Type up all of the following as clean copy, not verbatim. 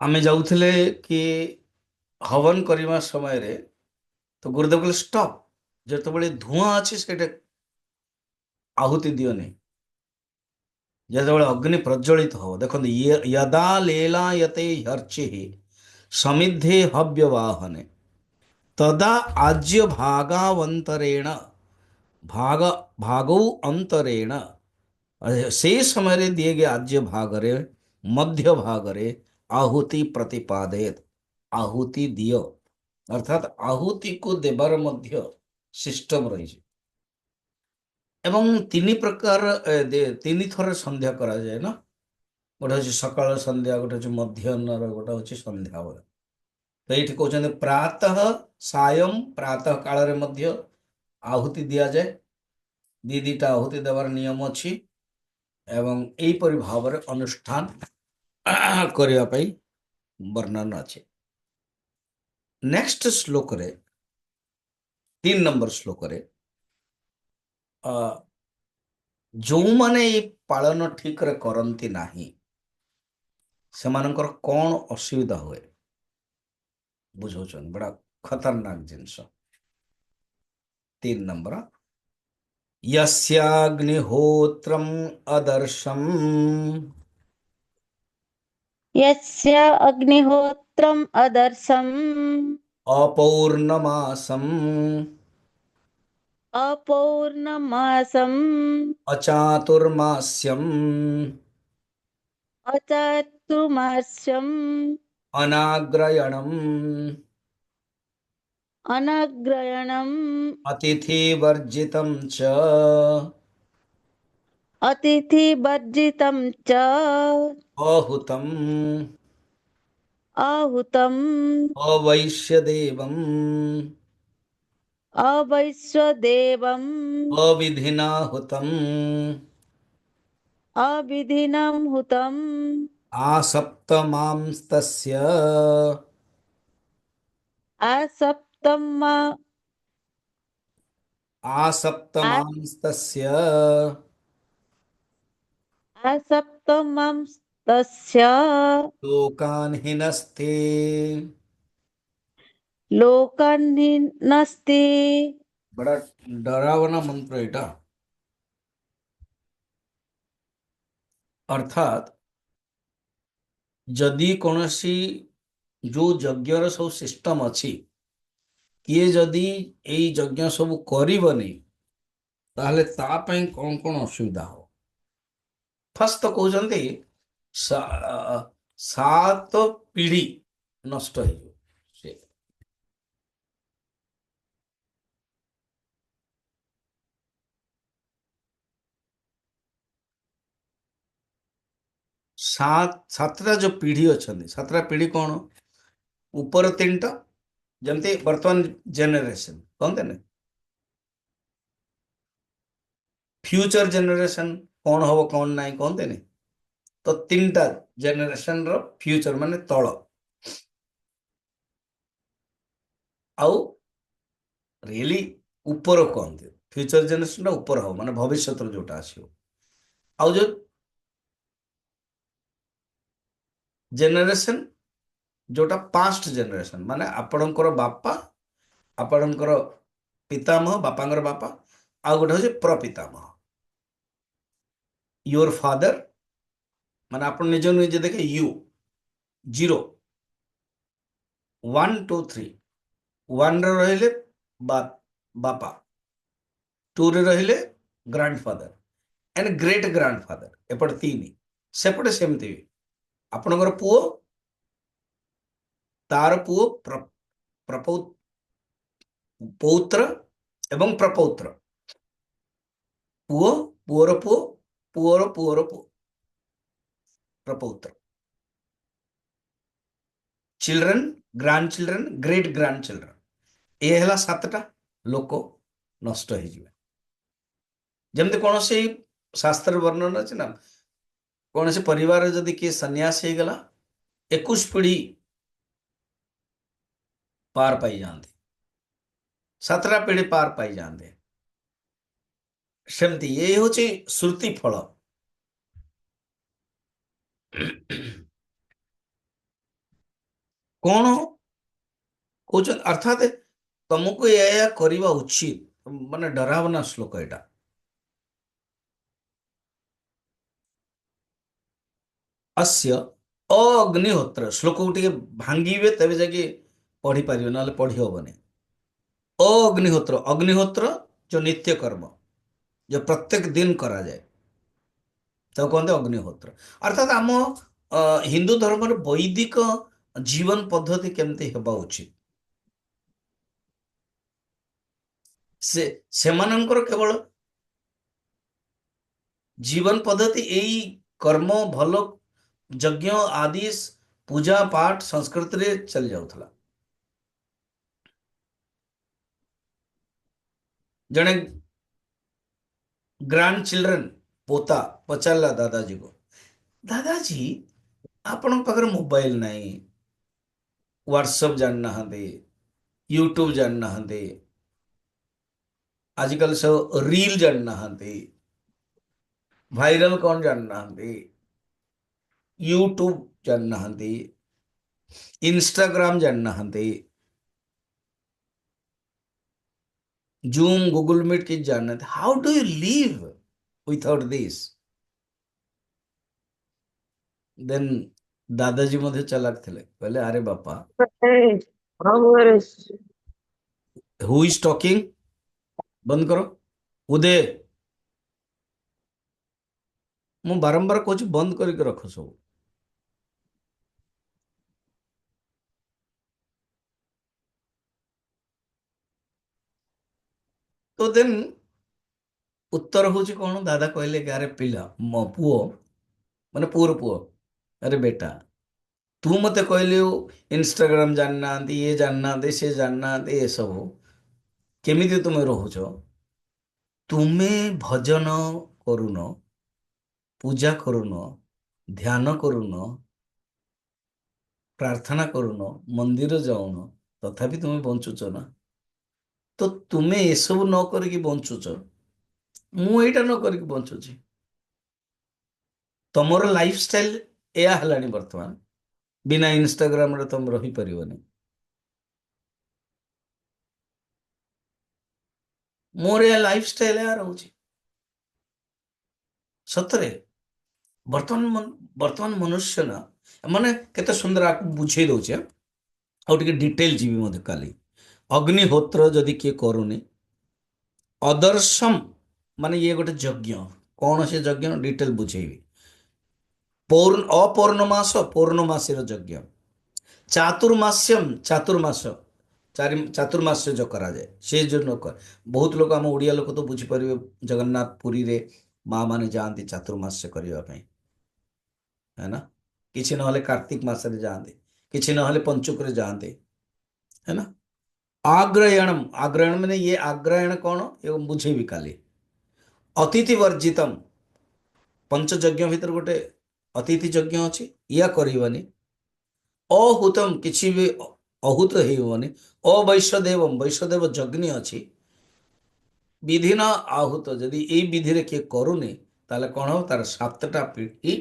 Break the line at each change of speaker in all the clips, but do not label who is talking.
ଆମେ ଯାଉଥିଲେ କି ହବନ କରିବା ସମୟରେ ତ ଗୁରୁଦେବ କହିଲେ ଷ୍ଟପ୍। ଯେତେବେଳେ ଧୂଆଁ ଅଛି ସେଇଟା ଆହୁତି ଦିଅନି। ଯେତେବେଳେ ଅଗ୍ନି ପ୍ରଜ୍ୱଳିତ ହବ, ଦେଖନ୍ତୁ ୟଦା ଲେଲାୟତେ ହର୍ଚିଃ ସମିद्धେ ହବ୍ୟବାହନେ ତଦା ଆଜ୍ୟ ଭାଗାବନ୍ତରେଣ ଭାଗ ଭାଗौ ଅନ୍ତରେଣ ସେଇ ସମୟରେ ଦିଏ ଗए ଆଜ୍ୟ ଭାଗରେ ମଧ୍ୟ ଭାଗରେ ଆହୁତି ପ୍ରତିପାଦେତ। ଆହୁତି ଦିଅ, ଅର୍ଥାତ୍ ଆହୁତିକୁ ଦେବାର ମଧ୍ୟ ସିଷ୍ଟମ ରହିଛି। ଏବଂ ତିନି ପ୍ରକାର ତିନି ଥର ସନ୍ଧ୍ୟା କରାଯାଏ ନା। ଗୋଟେ ହଉଛି ସକାଳ ସନ୍ଧ୍ୟା, ଗୋଟେ ହଉଛି ମଧ୍ୟାହ୍ନର, ଗୋଟେ ହଉଛି ସନ୍ଧ୍ୟାବେଳେ। ତ ଏଇଠି କହୁଛନ୍ତି ପ୍ରାତଃ ସାୟଂ, ପ୍ରାତଃ କାଳରେ ମଧ୍ୟ ଆହୁତି ଦିଆଯାଏ। ଦିଟା ଆହୁତି ଦେବାର ନିୟମ ଅଛି ଏବଂ ଏହିପରି ଭାବରେ ଅନୁଷ୍ଠାନ କରିବା ପାଇଁ ବର୍ଣ୍ଣନା ଅଛି। ନେକ୍ସଟ ଶ୍ଲୋକରେ, 3 ନମ୍ବର ଶ୍ଲୋକରେ, ଯେଉଁମାନେ ଏଇ ପାଳନ ଠିକରେ କରନ୍ତି ନାହିଁ ସେମାନଙ୍କର କ'ଣ ଅସୁବିଧା ହୁଏ ବୁଝଉଛନ୍ତି। ବड़ा ଖତରନାକ ଜିନିଷ। 3 ନମ୍ବର, यस्याग्निहोत्रम् अदर्शम्
यस्य अग्निहोत्रम् अदर्शम्
अपौर्णमासम्
अपौर्णमासम्
अचातुर्मास्यम्
अचातुर्मास्यम्
अनाग्रयणम्
अनग्रयणम्
अतिथिवर्जितं च
अतिथिवर्जितं च
अहुतम्
आहुतम्
अवैश्यदेवम्
अवैश्वदेवम्
अविधिना हुतम्
अविधिनं हुतम्
आसप्तमांस्तस्य
असप्तमा
आसप्तमांस्तस्य
असप्तमस्तस्य
लोकान् हिनस्ते।
लोकान्निनस्ति।
बड़ा डरावना मंत्र एटा। अर्थात जदि कौनसी जो यज्ञर सब सिस्टम अच्छी, किए जदि एई यज्ञ सब करिबनी ताहले ता पई कौन कौन असुविधा हो। फर्स्ट तो कहते सात पीढ़ी नष्ट हो। सातटा जो पीढ़ी अच्छा, सातटा पीढ़ी कौन, ऊपर 3टा जमती वर्तमान जेनेरेशन कहते ना, फ्यूचर जेनेरेशन कौन हम कौन ना कहते नहीं। तो 3टा जेनेरेशन रो फ्यूचर माने तल आउ रियली ऊपर कहते। फ्यूचर जेनेरेशन ऊपर हो माने भविष्य जोटा आसो। आउ जो जेनेरेशन जोटा पास्ट जेनेरेशन माने आपणकर बापा, आपणकर पितामह, बापांकर बापा, आउ गोटे हूँ प्रपितामह, योर फादर माने आप निज निजे देखे यू 0 1 2 3। 1 रे रहिले बापा, 2 रे रहिले ग्रांडफादर एंड ग्रेट ग्रांडफादर, एपटे 3 सेपटे सेमती भी आपणकर पुओ, तार पुओ प्रपौ पौत्र एवं प्रपौत्र, पुओ, पुओर पुओ, पुओर पुओर पुओ, प्रपौत्र, children, grandchildren, great grandchildren. ये है 7टा लोक नष्ट हो। जमती कौन से शास्त्र वर्णन अच्छे ना, कौन से परिवार जदि किए सन्यास हो गला 21 पीढ़ी पार पाई जाते, 7टा पीढ़ी पार पाई जाते। सेमती ये हूँ श्रुति फल। କଣ କହୁଛନ୍ତି ଅର୍ଥାତ୍ ତମକୁ ଏହା କରିବା ଉଚିତ, ମାନେ ଡରାବନା ଶ୍ଲୋକ ଏଇଟା। ଅସ୍ୟ ଅଗ୍ନିହୋତ୍ର ଶ୍ଲୋକକୁ ଟିକେ ଭାଙ୍ଗିବେ ତେବେ ଯାଇକି ପଢିପାରିବେ, ନହେଲେ ପଢି ହବନି। ଅଗ୍ନିହୋତ୍ର, ଅଗ୍ନିହୋତ୍ର ଯୋଉ ନିତ୍ୟ କର୍ମ जो प्रत्येक दिन କରାଯାଏ ତାକୁ କହନ୍ତି ଅଗ୍ନିହୋତ୍ର। ଅର୍ଥାତ୍ ଆମ ହିନ୍ଦୁ ଧର୍ମରେ ବୈଦିକ ଜୀବନ ପଦ୍ଧତି କେମିତି ହେବା ଉଚିତ, ସେ ସେମାନଙ୍କର କେବଳ ଜୀବନ ପଦ୍ଧତି ଏଇ କର୍ମ ଭଲ ଯଜ୍ଞ ଆଦି ପୂଜା ପାଠ ସଂସ୍କୃତିରେ ଚାଲି ଯାଉଥିଲା। ଜଣେ ଗ୍ରାଣ୍ଡ ଚିଲଡ୍ରେନ୍ ପୋତା ପଚାରିଲା ଦାଦାଜୀକୁ, ଦାଦାଜୀ ଆପଣଙ୍କ ପାଖରେ ମୋବାଇଲ ନାହିଁ, ହ୍ୱାଟ୍ସଅପ୍ ଜାଣିନାହାନ୍ତି, ୟୁଟ୍ୟୁବ ଜାଣିନାହାନ୍ତି, ଆଜିକାଲି ସବୁ ରିଲ ଜାଣିନାହାନ୍ତି, ଭାଇରାଲ କଣ ଜାଣିନାହାନ୍ତି, ୟୁଟ୍ୟୁବ ଜାଣିନାହାନ୍ତି, ଇନଷ୍ଟାଗ୍ରାମ ଜାଣିନାହାନ୍ତି, ଜୁମ୍ ଗୁଗଲ ମିଟ୍ କିଛି ଜାଣିନାହାନ୍ତି, how do you live without this? Then ଦାଦାଜୀ ମଧ୍ୟ ଚାଲାକ ଥିଲେ, କହିଲେ ଆରେ ବାପା, ହୁ ଇଜ ଟକିଂ, ବନ୍ଦ କର, ଉଦୟ, ମୁଁ ବାରମ୍ବାର କହୁଛି ବନ୍ଦ କରିକି ରଖ ସବୁ। ତ ଦେନ୍ ଉତ୍ତର ହଉଛି କଣ, ଦାଦା କହିଲେ କି ଆରେ ପିଲା, ମୋ ପୁଅ, ମାନେ ପୁଅର ପୁଅ, ଆରେ ବେଟା, ତୁ ମତେ କହିଲୁ ଇନଷ୍ଟାଗ୍ରାମ ଜାଣିନାହାନ୍ତି, ଇଏ ଜାଣିନାହାନ୍ତି, ସେ ଜାଣିନାହାନ୍ତି, ଏସବୁ କେମିତି ତୁମେ ରହୁଛ? ତୁମେ ଭଜନ କରୁନ, ପୂଜା କରୁନ, ଧ୍ୟାନ କରୁନ, ପ୍ରାର୍ଥନା କରୁନ, ମନ୍ଦିର ଯାଉନ, ତଥାପି ତୁମେ ବଞ୍ଚୁଛ ନା? ତ ତୁମେ ଏସବୁ ନ କରିକି ବଞ୍ଚୁଛ, ମୁଁ ଏଇଟା ନ କରିକି ବଞ୍ଚୁଛି। ତମର ଲାଇଫଷ୍ଟାଇଲ ଏଇଆ ହେଲାଣି ବର୍ତ୍ତମାନ, ବିନା ଇନଷ୍ଟାଗ୍ରାମରେ ତମେ ରହିପାରିବନି। ମୋର ଏ ଲାଇଫଷ୍ଟାଇଲ ଏଇଆ ରହୁଛି। ସତରେ ବର୍ତ୍ତମାନ ମନୁଷ୍ୟ ନା, ମାନେ କେତେ ସୁନ୍ଦର ଆକୁ ବୁଝେଇ ଦଉଛି। ଆଉ ଟିକେ ଡିଟେଲ ଯିବି ମଧ୍ୟ କାଲି। ଅଗ୍ନିହୋତ୍ର ଯଦି କିଏ କରୁନି, ଅଦର୍ଶମ ମାନେ ଇଏ ଗୋଟେ ଯଜ୍ଞ, କଣ ସେ ଯଜ୍ଞ ଡିଟେଲ ବୁଝେଇବି। ଅପୌର୍ଣ୍ଣମାସ ପୌର୍ଣ୍ଣମାସୀର ଯଜ୍ଞ, ଚାତୁର୍ମାସ୍ୟମ ଚାତୁର୍ମାସ, ଚାତୁର୍ମାସ୍ୟ ଯୋଉ କରାଯାଏ ସେ ଯୋଉ ଲୋକ, ବହୁତ ଲୋକ ଆମ ଓଡ଼ିଆ ଲୋକ ତ ବୁଝିପାରିବେ, ଜଗନ୍ନାଥ ପୁରୀରେ ମା ମାନେ ଯାଆନ୍ତି ଚାତୁର୍ମାସ୍ୟ କରିବା ପାଇଁ, है ना, କିଛି ନହେଲେ କାର୍ତ୍ତିକ ମାସରେ ଯାଆନ୍ତି, କିଛି ନହେଲେ ପଞ୍ଚୁକରେ ଯାଆନ୍ତି, है ना। ଆଗ୍ରୟଣମ, ଆଗ୍ରୟଣ ମାନେ ଇଏ ଆଗ୍ରୟଣ କଣ ଏ ବୁଝେଇବି କାଲି। ଅତିଥି ବର୍ଜିତମ, ପଞ୍ଚଯଜ୍ଞ ଭିତରେ ଗୋଟେ ଅତିଥି ଯଜ୍ଞ ଅଛି, ଇୟା କରିବନି। ଅହୁତମ, କିଛି ବି ଅହୁତ ହେଇବନି। ଅବୈଶ୍ୟଦେବମ, ବୈଶ୍ୟଦେବ ଯଜ୍ଞ ଅଛି, ବିଧିନ ଆହୁତ, ଯଦି ଏଇ ବିଧିରେ କିଏ କରୁନି ତାହେଲେ କଣ ହବ, ତାର 7ଟା ପିଢି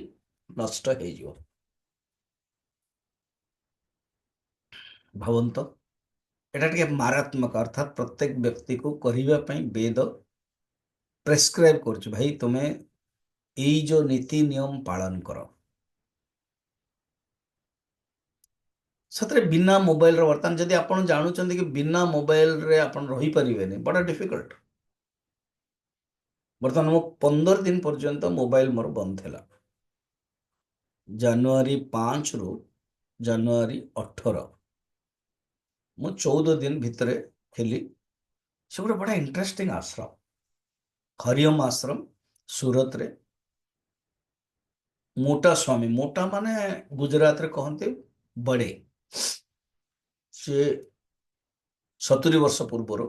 ନଷ୍ଟ ହେଇଯିବ। ଭାବନ୍ତୁ, ଏଟା ଟିକେ ମାରାତ୍ମକ, ଅର୍ଥାତ୍ ପ୍ରତ୍ୟେକ ବ୍ୟକ୍ତିକୁ କରିବା ପାଇଁ ବେଦ ପ୍ରେସ୍କ୍ରାଇବ କରୁଛି, ଭାଇ ତୁମେ ଏଇ ଯୋଉ ନୀତି ନିୟମ ପାଳନ କର। ସତରେ ବିନା ମୋବାଇଲର, ବର୍ତ୍ତମାନ ଯଦି ଆପଣ ଜାଣୁଛନ୍ତି କି ବିନା ମୋବାଇଲରେ ଆପଣ ରହିପାରିବେନି, ବଡ଼ ଡିଫିକଲ୍ଟ। ବର୍ତ୍ତମାନ ମୁଁ 15 ଦିନ ପର୍ଯ୍ୟନ୍ତ ମୋବାଇଲ ମୋର ବନ୍ଦ ଥିଲା, ଜାନୁଆରୀ 5 ରୁ ଜାନୁଆରୀ 18 ମୁଁ 14 ଦିନ ଭିତରେ ଥିଲି। ସେ ଗୋଟେ ବड़ा ଇଣ୍ଟରେଷ୍ଟିଂ ଆଶ୍ରମ, ହରିଓମ ଆଶ୍ରମ, ସୁରତରେ। ମୋଟା ସ୍ୱାମୀ, ମୋଟା ମାନେ ଗୁଜରାତରେ କହନ୍ତି ବଡେ, ସେ 70 ବର୍ଷ ପୂର୍ବରୁ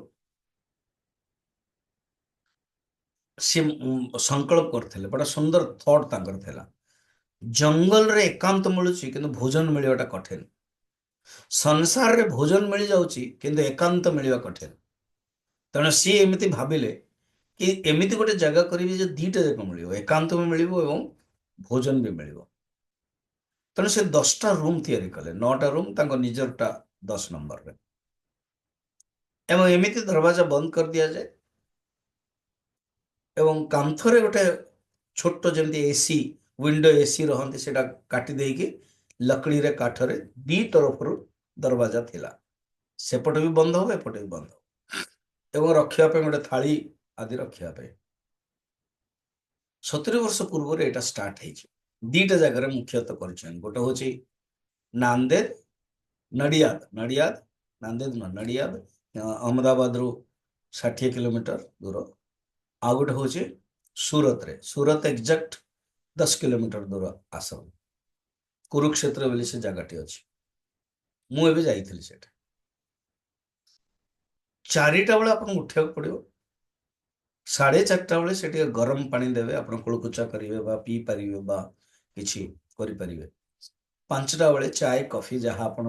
ସେ ସଂକଳ୍ପ କରିଥିଲେ, ବड़ा ସୁନ୍ଦର ଥଟ୍ ତାଙ୍କର ଥିଲା। ଜଙ୍ଗଲରେ ଏକାନ୍ତ ମିଳୁଛି କିନ୍ତୁ ଭୋଜନ ମିଳିବାଟା କଠିନ, ସଂସାରରେ ଭୋଜନ ମିଳିଯାଉଛି କିନ୍ତୁ ଏକାନ୍ତ ମିଳିବା କଠିନ। ତେଣୁ ସିଏ ଏମିତି ଭାବିଲେ କି ଏମିତି ଗୋଟେ ଜାଗା କରିବି ଯେ ଦିଟା ଯାକ ମିଳିବ, ଏକାନ୍ତ ବି ମିଳିବ ଏବଂ ଭୋଜନ ବି ମିଳିବ। ତେଣୁ ସେ 10ଟା ରୁମ୍ ତିଆରି କଲେ, 9ଟା ରୁମ୍ ତାଙ୍କ ନିଜରଟା 10 ନମ୍ବରରେ, ଏବଂ ଏମିତି ଦରବାଜା ବନ୍ଦ କରିଦିଆଯାଏ ଏବଂ କାନ୍ଥରେ ଗୋଟେ ଛୋଟ ଯେମିତି ଏସି, ୱିଣ୍ଡୋ ଏସି ରହନ୍ତି, ସେଟା କାଟି ଦେଇକି ଲକଡିରେ କାଠରେ ଦି ତରଫରୁ ଦରବାଜା ଥିଲା, ସେପଟେ ବି ବନ୍ଦ ହବ ଏପଟେ ବି ବନ୍ଦ ହବ, ଏବଂ ରଖିବା ପାଇଁ ଗୋଟେ ଥାଳି ଆଦି ରଖିବା ପାଇଁ। 70 ବର୍ଷ ପୂର୍ବରୁ ଏଇଟା ଷ୍ଟାର୍ଟ ହେଇଛି। ଦିଟା ଜାଗାରେ ମୁଖ୍ୟତଃ କରିଛନ୍ତି, ଗୋଟେ ହଉଛି ନାନ୍ଦେଦ, ନଡ଼ିଆଦ, ନାନ୍ଦେଦ ନୁହଁ, ନଡ଼ିଆଦ, ଅହମ୍ମଦାବାଦରୁ 60 କିଲୋମିଟର ଦୂର। ଆଉ ଗୋଟେ ହଉଛି ସୁରତରେ, ସୁରତ ଏକ୍ଜାକ୍ଟ 10 କିଲୋମିଟର ଦୂର ଆସାମ, କୁରୁକ୍ଷେତ୍ର ବୋଲି ସେ ଜାଗାଟି ଅଛି। ମୁଁ ଏବେ ଯାଇଥିଲି ସେଟା। 4ଟା ବେଳେ ଆପଣଙ୍କୁ ଉଠିବାକୁ ପଡିବ, 4:30 ବେଳେ ସେ ଟିକେ ଗରମ ପାଣି ଦେବେ, ଆପଣ କୁଳକୁଚା କରିବେ ବା ପିଇ ପାରିବେ ବା କିଛି କରିପାରିବେ। 5ଟା ବେଳେ ଚାଏ କଫି ଯାହା ଆପଣ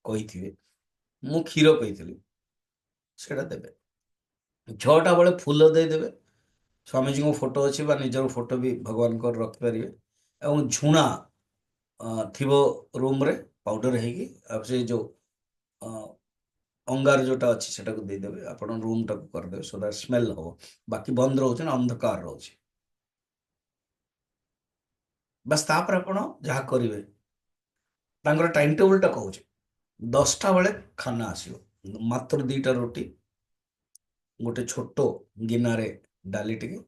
କହିଥିବେ, ମୁଁ କ୍ଷୀର କହିଥିଲି, ସେଟା ଦେବେ। 6ଟା ବେଳେ ଫୁଲ ଦେଇଦେବେ, ସ୍ୱାମୀଜୀଙ୍କ ଫଟୋ ଅଛି ବା ନିଜର ଫଟୋ ବି ଭଗବାନଙ୍କର ରଖିପାରିବେ, ଏବଂ ଝୁଣା ଥିବ ରୁମ୍ରେ ପାଉଡର ହେଇକି, ଆଉ ସେ ଯେଉଁ ଅଙ୍ଗାର ଯୋଉଟା ଅଛି ସେଟାକୁ ଦେଇଦେବେ, ଆପଣ ରୁମ୍ଟାକୁ କରିଦେବେ, ସୋ ଦ୍ୟାଟ୍ ସ୍ମେଲ୍ ହବ। ବାକି ବନ୍ଦ ରହୁଛି ନା, ଅନ୍ଧକାର ରହୁଛି। ବାସ୍ ତାପରେ ଆପଣ ଯାହା କରିବେ, ତାଙ୍କର ଟାଇମ୍ ଟେବୁଲଟା କହୁଛି। 10ଟା ବେଳେ ଖାନା ଆସିବ, ମାତ୍ର 2ଟା ରୁଟି, ଗୋଟେ ଛୋଟ ଗିନାରେ ଡାଲି ଟିକେ,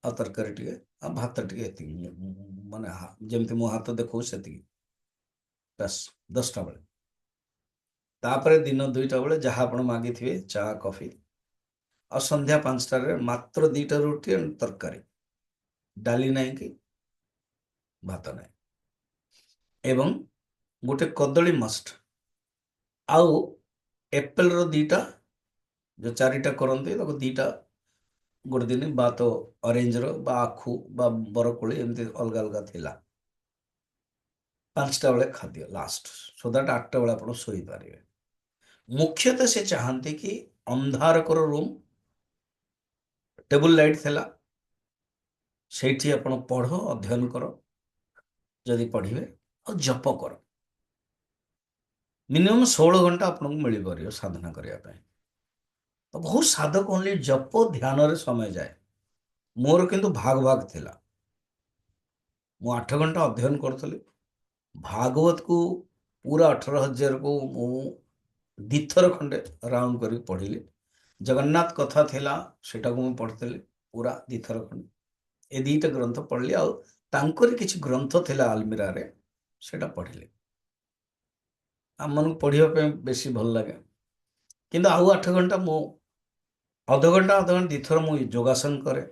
ଆଉ ତରକାରୀ ଟିକେ, ଆଉ ଭାତ ଟିକେ, ଏତିକି, ମାନେ ଯେମିତି ମୋ ହାତ ଦେଖାଉଛି ସେତିକି, ବାସ୍ 10ଟା ବେଳେ। ତାପରେ ଦିନ 2ଟା ବେଳେ ଯାହା ଆପଣ ମାଗିଥିବେ, ଚା କଫି, ଆଉ ସନ୍ଧ୍ୟା 5ଟାରେ ମାତ୍ର 2ଟା ରୁଟି ଆଉ ତରକାରୀ, ଡାଲି ନାହିଁ କି ଭାତ ନାହିଁ, ଏବଂ ଗୋଟେ କଦଳୀ ମଷ୍ଟ, ଆଉ ଏପେଲର 2ଟା, ଯୋଉ 4ଟା କରନ୍ତି ତାକୁ 2ଟା ଗୋଟେ ଦିନ, ବା ତ ଅରେଞ୍ଜର ବା ଆଖୁ ବା ବରକୋଳି ଏମିତି ଅଲଗା ଅଲଗା ଥିଲା। 5ଟା ବେଳେ ଖାଦ୍ୟ ଲାଷ୍ଟ, ସୋ ଦ୍ୟାଟ୍ 8ଟା ବେଳେ ଆପଣ ଶୋଇପାରିବେ। ମୁଖ୍ୟତଃ ସେ ଚାହାନ୍ତି କି ଅନ୍ଧାର କର ରୁମ୍, ଟେବୁଲ ଲାଇଟ୍ ଥିଲା, ସେଇଠି ଆପଣ ପଢ଼, ଅଧ୍ୟୟନ କର, ଯଦି ପଢ଼ିବେ, ଆଉ ଜପ କର। ମିନିମମ୍ 16 ଘଣ୍ଟା ଆପଣଙ୍କୁ ମିଳିପାରିବ ସାଧନା କରିବା ପାଇଁ। ତ ବହୁତ ସାଧକ ଓନ୍ଲି ଜପ ଧ୍ୟାନରେ ସମୟ ଯାଏ, ମୋର କିନ୍ତୁ ଭାଗ ଭାଗ ଥିଲା। ମୁଁ 8 ଘଣ୍ଟା ଅଧ୍ୟୟନ କରୁଥିଲି, ଭାଗବତକୁ ପୁରା 18,000କୁ ମୁଁ 2 ଥର ଖଣ୍ଡେ ରାଉଣ୍ଡ କରି ପଢ଼ିଲି। ଜଗନ୍ନାଥ କଥା ଥିଲା, ସେଟାକୁ ମୁଁ ପଢ଼ିଥିଲି ପୁରା 2 ଥର ଖଣ୍ଡେ। ଏ 2ଟା ଗ୍ରନ୍ଥ ପଢ଼ିଲି, ଆଉ ତାଙ୍କରି କିଛି ଗ୍ରନ୍ଥ ଥିଲା ଆଲମିରାରେ, ସେଟା ପଢ଼ିଲି। ଆମମାନଙ୍କୁ ପଢ଼ିବା ପାଇଁ ବେଶୀ ଭଲ ଲାଗେ, କିନ୍ତୁ ଆଉ 8 ଘଣ୍ଟା ମୁଁ ଅଧଘଣ୍ଟା 2ଥର ମୁଁ ଯୋଗାସନ କରେ,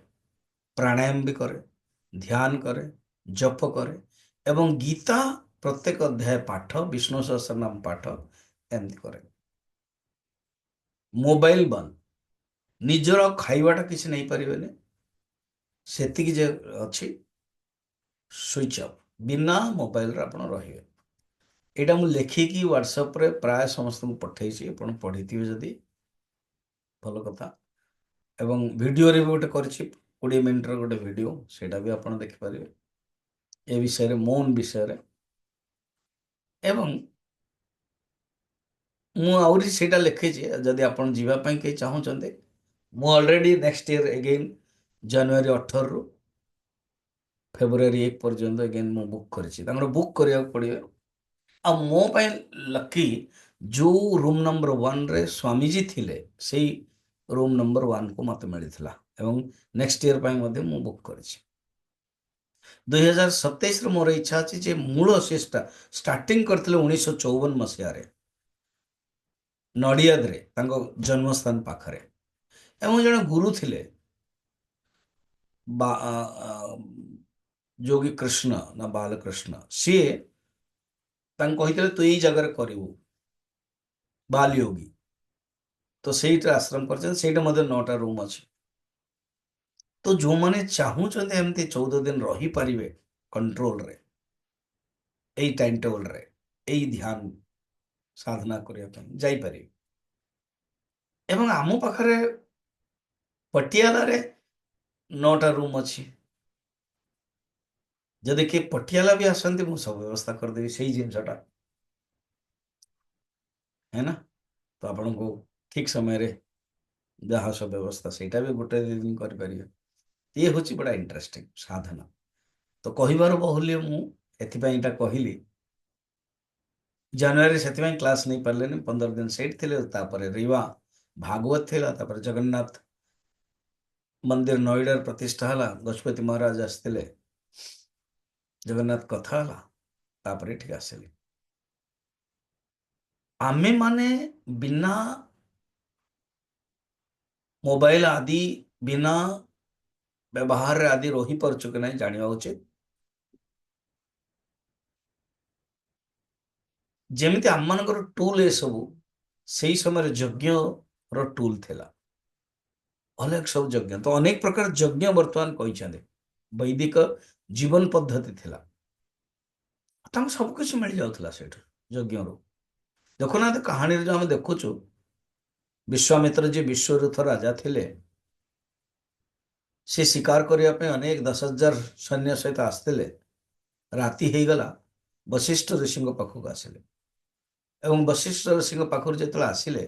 ପ୍ରାଣାୟାମ ବି କରେ, ଧ୍ୟାନ କରେ, ଜପ କରେ, ଏବଂ ଗୀତା ପ୍ରତ୍ୟେକ ଅଧ୍ୟାୟ ପାଠ, ବିଷ୍ଣୁ ସହସ୍ରନାମ ପାଠ ଏମିତି କରେ। ମୋବାଇଲ ବନ୍ଦ, ନିଜର ଖାଇବାଟା କିଛି ନେଇପାରିବେନି, ସେତିକି ଯେ ଅଛି ସୁଇଚ୍ ଅଫ୍, ବିନା ମୋବାଇଲରେ ଆପଣ ରହିବେ। ଏଇଟା ମୁଁ ଲେଖିକି ହ୍ୱାଟ୍ସଆପ୍ରେ ପ୍ରାୟ ସମସ୍ତଙ୍କୁ ପଠେଇଛି, ଆପଣ ପଢ଼ିଥିବେ ଯଦି ଭଲ କଥା। ଏବଂ ଭିଡ଼ିଓରେ ବି ଗୋଟେ କରିଛି, 20 ମିନିଟ୍ର ଗୋଟେ ଭିଡ଼ିଓ, ସେଇଟା ବି ଆପଣ ଦେଖିପାରିବେ ଏ ବିଷୟରେ, ମୌନ ବିଷୟରେ। ଏବଂ ମୁଁ ଆହୁରି ସେଇଟା ଲେଖିଛି, ଯଦି ଆପଣ ଯିବା ପାଇଁ କେହି ଚାହୁଁଛନ୍ତି, ମୁଁ ଅଲରେଡ଼ି ନେକ୍ସଟ ଇୟର ଏଗେନ୍ ଜାନୁଆରୀ 18ରୁ ଫେବୃଆରୀ 1 ପର୍ଯ୍ୟନ୍ତ ଏଗେନ୍ ମୁଁ ବୁକ୍ କରିଛି। ତାଙ୍କର ବୁକ୍ କରିବାକୁ ପଡ଼ିବ। ଆଉ ମୋ ପାଇଁ ଲକି, ଯେଉଁ ରୁମ୍ ନମ୍ବର 1ରେ ସ୍ୱାମୀଜୀ ଥିଲେ, ସେଇ ରୁମ୍ ନମ୍ବର 1କୁ ମୋତେ ମିଳିଥିଲା, ଏବଂ ନେକ୍ସଟ ଇୟର ପାଇଁ ମଧ୍ୟ ମୁଁ ବୁକ୍ କରିଛି। 2027ରେ ମୋର ଇଚ୍ଛା ଅଛି ଯେ ମୂଳ ସେ ଷ୍ଟାର୍ଟିଂ କରିଥିଲେ 1954 ମସିହାରେ ନଡ଼ିଆଦରେ, ତାଙ୍କ ଜନ୍ମସ୍ଥାନ ପାଖରେ, ଏବଂ ଜଣେ ଗୁରୁ ଥିଲେ ଯୋଗୀ କୃଷ୍ଣ ନା ବାଲକୃଷ୍ଣ, ସିଏ ତାଙ୍କୁ କହିଥିଲେ ତୁ ଏଇ ଜାଗାରେ କରିବୁ ବାଲ ଯୋଗୀ, ତ ସେଇଟା ଆଶ୍ରମ କରିଛନ୍ତି, ସେଇଟା ମଧ୍ୟ 9ଟା ରୁମ୍ ଅଛି। ତ ଯେଉଁମାନେ ଚାହୁଁଛନ୍ତି ଏମିତି 14 ଦିନ ରହିପାରିବେ କଣ୍ଟ୍ରୋଲରେ, ଏଇ ଟାଇମ୍ ଟେବଲରେ, ଏଇ ଧ୍ୟାନ ସାଧନା କରିବା ପାଇଁ ଯାଇପାରିବେ। ଏବଂ ଆମ ପାଖରେ ପଟିଆଲାରେ 9ଟା ରୁମ୍ ଅଛି, ଯଦି କିଏ ପଟିଆଲା ବି ଆସନ୍ତି ମୁଁ ସବୁ ବ୍ୟବସ୍ଥା କରିଦେବି ସେଇ ଜିନିଷଟା है ना। ତ ଆପଣଙ୍କୁ ଠିକ ସମୟରେ ଯାହା ସବୁ ବ୍ୟବସ୍ଥା ସେଇଟା ବି ଗୋଟେ ଦି ଦିନ କରିପାରିବେ। ଇଏ ହେଉଛି ବड़ा ଇଣ୍ଟରେଷ୍ଟିଂ ସାଧନା। ତ କହିବାର ବହୁଲ୍ୟ ମୁଁ ଏଥିପାଇଁ ଏଇଟା କହିଲି। ଜାନୁଆରୀ ସେଥିପାଇଁ କ୍ଲାସ୍ ନେଇପାରିଲେନି, 15 ଦିନ ସେଇଠି ଥିଲେ। ତାପରେ ରିବା ଭାଗବତ ଥିଲା, ତାପରେ ଜଗନ୍ନାଥ ମନ୍ଦିର ନୋଇଡାରେ ପ୍ରତିଷ୍ଠା ହେଲା, ଗଜପତି ମହାରାଜ ଆସିଥିଲେ, ଜଗନ୍ନାଥ କଥା ହେଲା, ତାପରେ ଏଠିକି ଆସିଲି। ଆମେ ମାନେ ବିନା ମୋବାଇଲ ଆଦି ବିନା ବ୍ୟବହାରରେ ଆଦି ରହିପାରୁଛୁ କି ନାହିଁ ଜାଣିବା ଉଚିତ। ଯେମିତି ଆମମାନଙ୍କର ଟୁଲ ଏସବୁ ସେଇ ସମୟରେ ଯଜ୍ଞର ଟୁଲ ଥିଲା। ଅନେକ ସବୁ ଯଜ୍ଞ, ତ ଅନେକ ପ୍ରକାର ଯଜ୍ଞ ବର୍ତ୍ତମାନ କହିଛନ୍ତି। ବୈଦିକ ଜୀବନ ପଦ୍ଧତି ଥିଲା, ତାଙ୍କୁ ସବୁ କିଛି ମିଳିଯାଉଥିଲା ସେଇଠୁ ଯଜ୍ଞରୁ। ଦେଖୁନାହାନ୍ତି କାହାଣୀରେ ଯୋଉ ଆମେ ଦେଖୁଛୁ, ବିଶ୍ୱାମିତ୍ର ଯିଏ ବିଶ୍ୱରଥ ରାଜା ଥିଲେ, ସେ ଶିକାର କରିବା ପାଇଁ ଅନେକ 10,000 ସୈନ୍ୟ ସହିତ ଆସିଥିଲେ। ରାତି ହେଇଗଲା, ବଶିଷ୍ଠ ଋଷିଙ୍କ ପାଖକୁ ଆସିଲେ ଏବଂ ବଶିଷ୍ଠ ଋଷିଙ୍କ ପାଖରୁ ଯେତେବେଳେ ଆସିଲେ,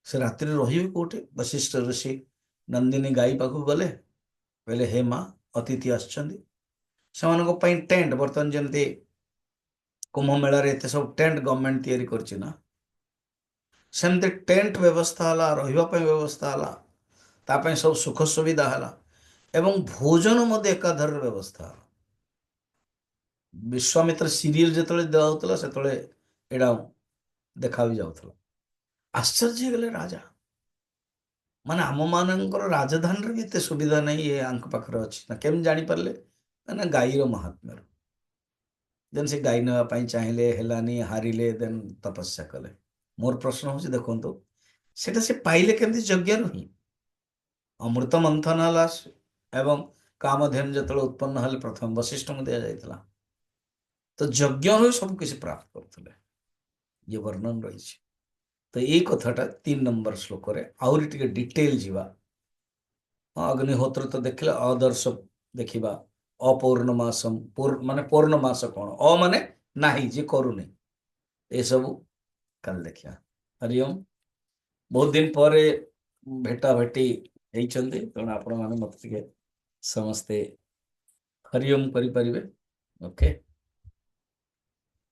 ସେ ରାତିରେ ରହିବେ କୋଉଠି? ବଶିଷ୍ଠ ଋଷି ନନ୍ଦିନୀ ଗାଈ ପାଖକୁ ଗଲେ, କହିଲେ ହେ ମା, ଅତିଥି ଆସିଛନ୍ତି, ସେମାନଙ୍କ ପାଇଁ ଟେଣ୍ଟ, ବର୍ତ୍ତମାନ ଯେମିତି କୁମ୍ଭ ମେଳାରେ ଏତେ ସବୁ ଟେଣ୍ଟ ଗଭର୍ଣ୍ଣମେଣ୍ଟ ତିଆରି କରିଛି ନା, ସେମିତି ଟେଣ୍ଟ ବ୍ୟବସ୍ଥା ହେଲା, ରହିବା ପାଇଁ ବ୍ୟବସ୍ଥା ହେଲା, ତା ପାଇଁ ସବୁ ସୁଖ ସୁବିଧା ହେଲା ଏବଂ ଭୋଜନ ମଧ୍ୟ ଏକାଧାରରେ ବ୍ୟବସ୍ଥା ହେଲା। ବିଶ୍ୱାମିତ୍ର ସିରିଏଲ ଯେତେବେଳେ ଦିଆଯାଉଥିଲା ସେତେବେଳେ ଏଇଟା ଦେଖା ବି ଯାଉଥିଲା। ଆଶ୍ଚର୍ଯ୍ୟ ହେଇଗଲେ ରାଜା, ମାନେ ଆମମାନଙ୍କର ରାଜଧାନୀରେ ବି ଏତେ ସୁବିଧା ନାହିଁ, ଏ ଆଙ୍କ ପାଖରେ ଅଛି ନା। କେମିତି ଜାଣିପାରିଲେ? ନା ଗାଈର ମହାତ୍ମ୍ୟରୁ। ଦେନ୍ ସେ ଗାଈ ନେବା ପାଇଁ ଚାହିଁଲେ, ହେଲାନି, ହାରିଲେ, ଦେନ୍ ତପସ୍ୟା କଲେ। ମୋର ପ୍ରଶ୍ନ ହଉଛି, ଦେଖନ୍ତୁ ସେଟା ସେ ପାଇଲେ କେମିତି? ଯଜ୍ଞରୁ ହିଁ। ଅମୃତ ମନ୍ଥନ ହେଲା ଏବଂ କାମଧେନୁ ଯେତେବେଳେ ଉତ୍ପନ୍ନ ହେଲେ, ପ୍ରଥମେ ବଶିଷ୍ଠଙ୍କୁ ଦିଆଯାଇଥିଲା। ତ ଯଜ୍ଞରୁ ସବୁ କିଛି ପ୍ରାପ୍ତ କରୁଥିଲେ, ଇଏ ବର୍ଣ୍ଣନ ରହିଛି। ତ ଏଇ କଥାଟା 3 ନମ୍ବର ଶ୍ଲୋକରେ ଆହୁରି ଟିକେ ଡିଟେଲ ଯିବା। ଅଗ୍ନିହୋତ୍ର ତ ଦେଖିଲେ, ଅଦର୍ଶ ଦେଖିବା, ଅପୌର୍ଣ୍ଣମାସମ, ମାନେ ପୌର୍ଣ୍ଣମାସ କଣ, ଅ ମାନେ ନାହିଁ, ଯେ କରୁନି, ଏସବୁ କାଲି ଦେଖିବା। ହରିଓମ। ବହୁତ ଦିନ ପରେ ଭେଟା ଭେଟି ହେଇଛନ୍ତି, ତେଣୁ ଆପଣମାନେ ମତେ ଟିକେ ସମସ୍ତେ ହରିଓମ କରିପାରିବେ। ଓକେ।